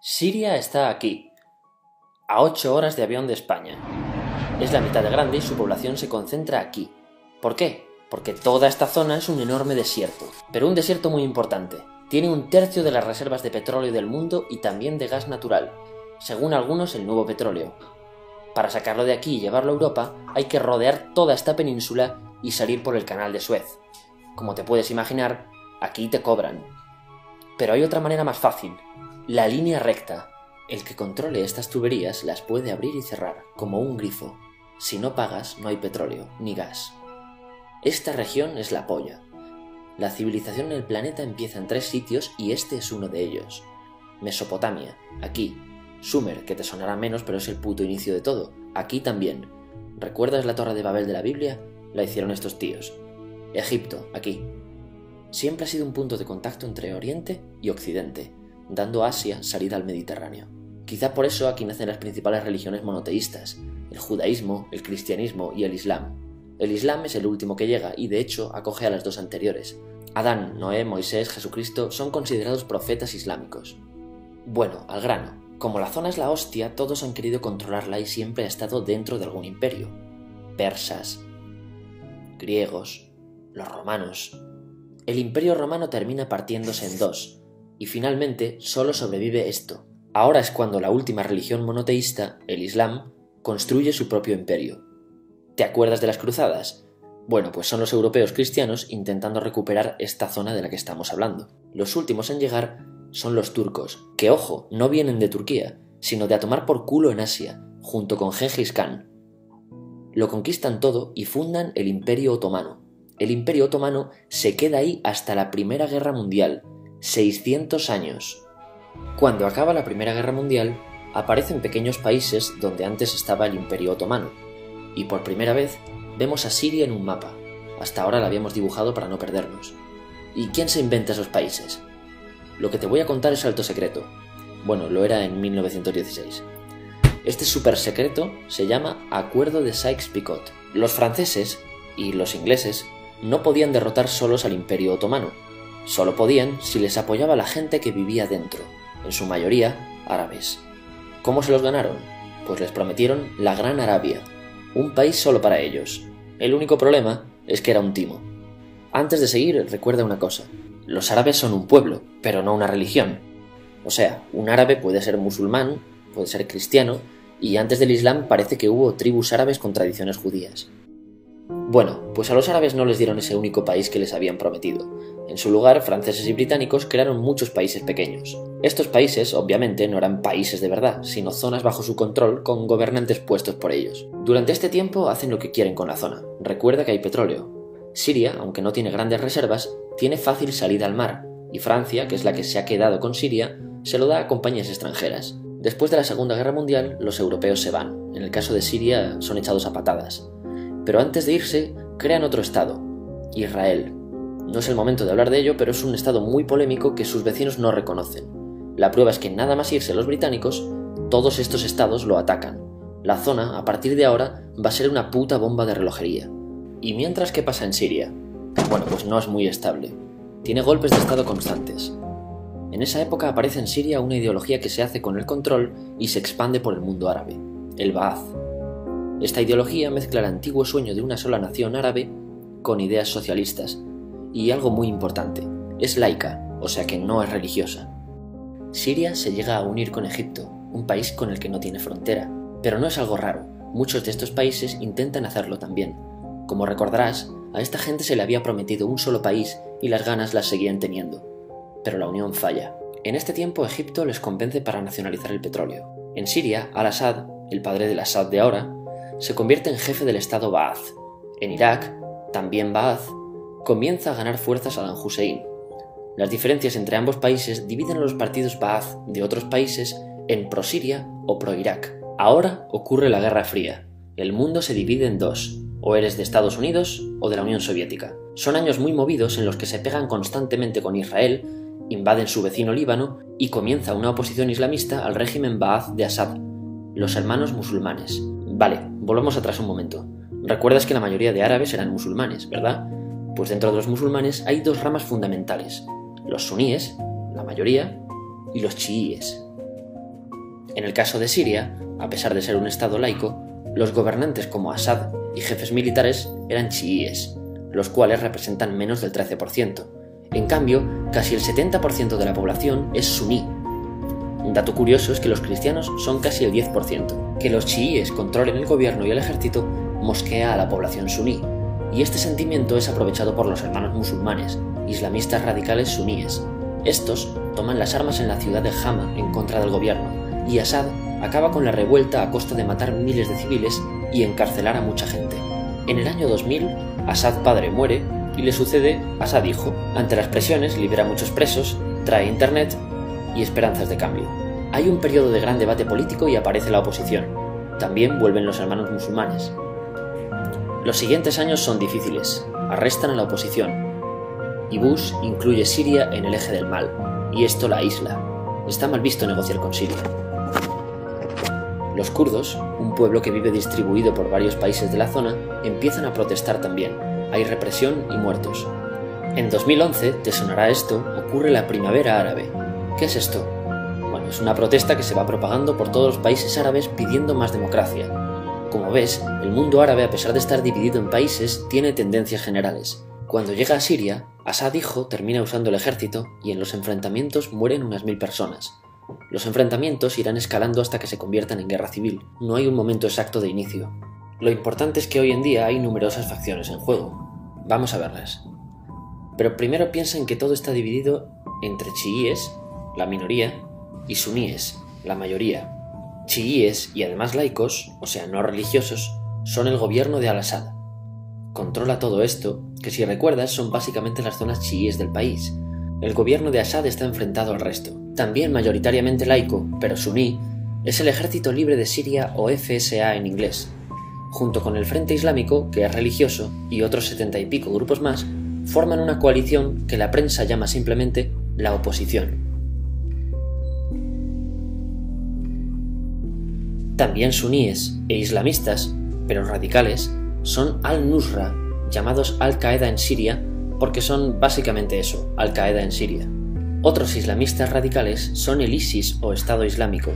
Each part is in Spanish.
Siria está aquí, a 8 horas de avión de España. Es la mitad de grande y su población se concentra aquí. ¿Por qué? Porque toda esta zona es un enorme desierto, pero un desierto muy importante. Tiene 1/3 de las reservas de petróleo del mundo y también de gas natural, según algunos el nuevo petróleo. Para sacarlo de aquí y llevarlo a Europa hay que rodear toda esta península y salir por el canal de Suez. Como te puedes imaginar, aquí te cobran. Pero hay otra manera más fácil, la línea recta. El que controle estas tuberías las puede abrir y cerrar, como un grifo. Si no pagas, no hay petróleo, ni gas. Esta región es la polla. La civilización en el planeta empieza en 3 sitios y este es uno de ellos. Mesopotamia, aquí. Sumer, que te sonará menos, pero es el puto inicio de todo. Aquí también. ¿Recuerdas la Torre de Babel de la Biblia? La hicieron estos tíos. Egipto, aquí. Siempre ha sido un punto de contacto entre Oriente y Occidente, dando a Asia salida al Mediterráneo. Quizá por eso aquí nacen las principales religiones monoteístas, el judaísmo, el cristianismo y el islam. El islam es el último que llega y de hecho acoge a las 2 anteriores. Adán, Noé, Moisés, Jesucristo son considerados profetas islámicos. Bueno, al grano. Como la zona es la hostia, todos han querido controlarla y siempre ha estado dentro de algún imperio. Persas, griegos, los romanos. El imperio romano termina partiéndose en 2, y finalmente solo sobrevive esto. Ahora es cuando la última religión monoteísta, el Islam, construye su propio imperio. ¿Te acuerdas de las cruzadas? Bueno, pues son los europeos cristianos intentando recuperar esta zona de la que estamos hablando. Los últimos en llegar son los turcos, que ojo, no vienen de Turquía, sino de a tomar por culo en Asia, junto con Gengis Khan. Lo conquistan todo y fundan el Imperio Otomano. El Imperio Otomano se queda ahí hasta la Primera Guerra Mundial, 600 años. Cuando acaba la Primera Guerra Mundial, aparecen pequeños países donde antes estaba el Imperio Otomano, y por primera vez vemos a Siria en un mapa. Hasta ahora la habíamos dibujado para no perdernos. ¿Y quién se inventa esos países? Lo que te voy a contar es alto secreto. Bueno, lo era en 1916. Este súper secreto se llama Acuerdo de Sykes-Picot. Los franceses y los ingleses no podían derrotar solos al Imperio Otomano. Solo podían si les apoyaba la gente que vivía dentro, en su mayoría árabes. ¿Cómo se los ganaron? Pues les prometieron la Gran Arabia, un país solo para ellos. El único problema es que era un timo. Antes de seguir, recuerda una cosa. Los árabes son un pueblo, pero no una religión. O sea, un árabe puede ser musulmán, puede ser cristiano, y antes del Islam parece que hubo tribus árabes con tradiciones judías. Bueno, pues a los árabes no les dieron ese único país que les habían prometido. En su lugar, franceses y británicos crearon muchos países pequeños. Estos países, obviamente, no eran países de verdad, sino zonas bajo su control con gobernantes puestos por ellos. Durante este tiempo hacen lo que quieren con la zona. Recuerda que hay petróleo. Siria, aunque no tiene grandes reservas, tiene fácil salida al mar, y Francia, que es la que se ha quedado con Siria, se lo da a compañías extranjeras. Después de la Segunda Guerra Mundial, los europeos se van. En el caso de Siria, son echados a patadas. Pero antes de irse, crean otro estado, Israel. No es el momento de hablar de ello, pero es un estado muy polémico que sus vecinos no reconocen. La prueba es que nada más irse los británicos, todos estos estados lo atacan. La zona, a partir de ahora, va a ser una puta bomba de relojería. ¿Y mientras qué pasa en Siria? Bueno, pues no es muy estable. Tiene golpes de estado constantes. En esa época aparece en Siria una ideología que se hace con el control y se expande por el mundo árabe, el Ba'ath. Esta ideología mezcla el antiguo sueño de una sola nación árabe con ideas socialistas. Y algo muy importante, es laica, o sea que no es religiosa. Siria se llega a unir con Egipto, un país con el que no tiene frontera. Pero no es algo raro, muchos de estos países intentan hacerlo también. Como recordarás, a esta gente se le había prometido un solo país y las ganas las seguían teniendo. Pero la unión falla. En este tiempo Egipto les convence para nacionalizar el petróleo. En Siria, Al-Assad, el padre del Assad de ahora, se convierte en jefe del estado Ba'ath. En Irak, también Ba'ath, comienza a ganar fuerzas Saddam Hussein. Las diferencias entre ambos países dividen a los partidos Ba'ath de otros países en pro-Siria o pro-Irak. Ahora ocurre la Guerra Fría. El mundo se divide en 2, o eres de Estados Unidos o de la Unión Soviética. Son años muy movidos en los que se pegan constantemente con Israel, invaden su vecino Líbano y comienza una oposición islamista al régimen Ba'ath de Assad, los hermanos musulmanes. Vale, volvamos atrás un momento. Recuerdas que la mayoría de árabes eran musulmanes, ¿verdad? Pues dentro de los musulmanes hay 2 ramas fundamentales, los suníes, la mayoría, y los chiíes. En el caso de Siria, a pesar de ser un estado laico, los gobernantes como Assad y jefes militares eran chiíes, los cuales representan menos del 13%. En cambio, casi el 70% de la población es suní. Un dato curioso es que los cristianos son casi el 10%. Que los chiíes controlen el gobierno y el ejército mosquea a la población suní, y este sentimiento es aprovechado por los hermanos musulmanes, islamistas radicales suníes. Estos toman las armas en la ciudad de Hama en contra del gobierno, y Assad acaba con la revuelta a costa de matar miles de civiles y encarcelar a mucha gente. En el año 2000, Assad padre muere y le sucede Assad hijo. Ante las presiones libera a muchos presos, trae internet y esperanzas de cambio. Hay un periodo de gran debate político y aparece la oposición. También vuelven los hermanos musulmanes. Los siguientes años son difíciles. Arrestan a la oposición. Y Bush incluye Siria en el eje del mal, y esto la aísla. Está mal visto negociar con Siria. Los kurdos, un pueblo que vive distribuido por varios países de la zona, empiezan a protestar también. Hay represión y muertos. En 2011, te sonará esto, ocurre la Primavera Árabe. ¿Qué es esto? Bueno, es una protesta que se va propagando por todos los países árabes pidiendo más democracia. Como ves, el mundo árabe, a pesar de estar dividido en países, tiene tendencias generales. Cuando llega a Siria, Assad hijo termina usando el ejército y en los enfrentamientos mueren unas 1000 personas. Los enfrentamientos irán escalando hasta que se conviertan en guerra civil. No hay un momento exacto de inicio. Lo importante es que hoy en día hay numerosas facciones en juego. Vamos a verlas. Pero primero piensa en que todo está dividido entre chiíes, la minoría, y suníes, la mayoría. Chiíes y además laicos, o sea no religiosos, son el gobierno de Al-Assad. Controla todo esto, que si recuerdas son básicamente las zonas chiíes del país. El gobierno de Assad está enfrentado al resto. También mayoritariamente laico, pero suní, es el Ejército Libre de Siria o FSA en inglés. Junto con el Frente Islámico, que es religioso, y otros 70 y pico grupos más, forman una coalición que la prensa llama simplemente la oposición. También suníes e islamistas, pero radicales, son Al-Nusra, llamados Al-Qaeda en Siria, porque son básicamente eso, Al-Qaeda en Siria. Otros islamistas radicales son el ISIS o Estado Islámico.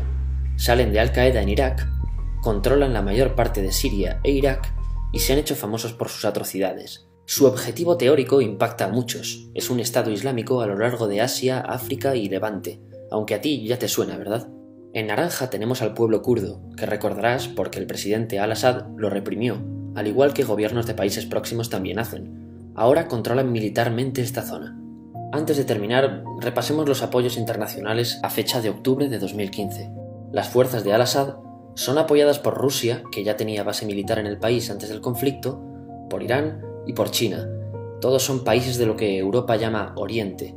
Salen de Al-Qaeda en Irak, controlan la mayor parte de Siria e Irak y se han hecho famosos por sus atrocidades. Su objetivo teórico impacta a muchos. Es un Estado Islámico a lo largo de Asia, África y Levante, aunque a ti ya te suena, ¿verdad? En naranja tenemos al pueblo kurdo, que recordarás porque el presidente Al-Assad lo reprimió, al igual que gobiernos de países próximos también hacen. Ahora controlan militarmente esta zona. Antes de terminar, repasemos los apoyos internacionales a fecha de octubre de 2015. Las fuerzas de Al-Assad son apoyadas por Rusia, que ya tenía base militar en el país antes del conflicto, por Irán y por China. Todos son países de lo que Europa llama Oriente.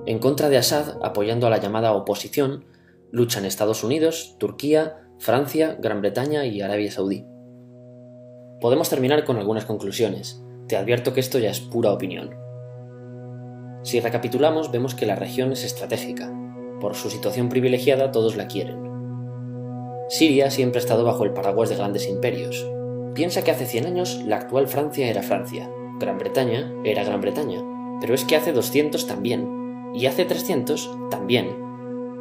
En contra de Assad, apoyando a la llamada oposición, luchan Estados Unidos, Turquía, Francia, Gran Bretaña y Arabia Saudí. Podemos terminar con algunas conclusiones. Te advierto que esto ya es pura opinión. Si recapitulamos, vemos que la región es estratégica. Por su situación privilegiada, todos la quieren. Siria siempre ha estado bajo el paraguas de grandes imperios. Piensa que hace 100 años la actual Francia era Francia, Gran Bretaña era Gran Bretaña, pero es que hace 200 también, y hace 300 también,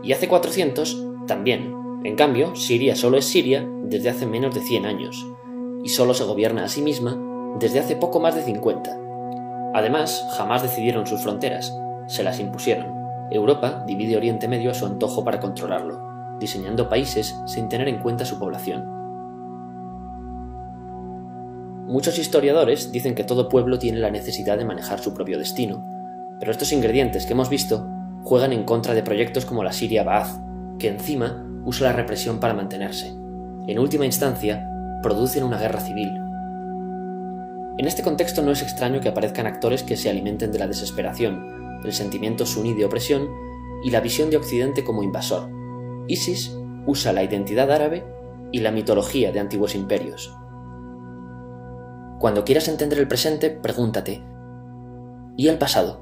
y hace 400 también. En cambio, Siria solo es Siria desde hace menos de 100 años, y solo se gobierna a sí misma desde hace poco más de 50. Además, jamás decidieron sus fronteras, se las impusieron. Europa divide Oriente Medio a su antojo para controlarlo, diseñando países sin tener en cuenta su población. Muchos historiadores dicen que todo pueblo tiene la necesidad de manejar su propio destino, pero estos ingredientes que hemos visto juegan en contra de proyectos como la Siria Ba'ath, que encima usa la represión para mantenerse. En última instancia, producen una guerra civil. En este contexto no es extraño que aparezcan actores que se alimenten de la desesperación, el sentimiento suní de opresión y la visión de Occidente como invasor. ISIS usa la identidad árabe y la mitología de antiguos imperios. Cuando quieras entender el presente, pregúntate: ¿y el pasado?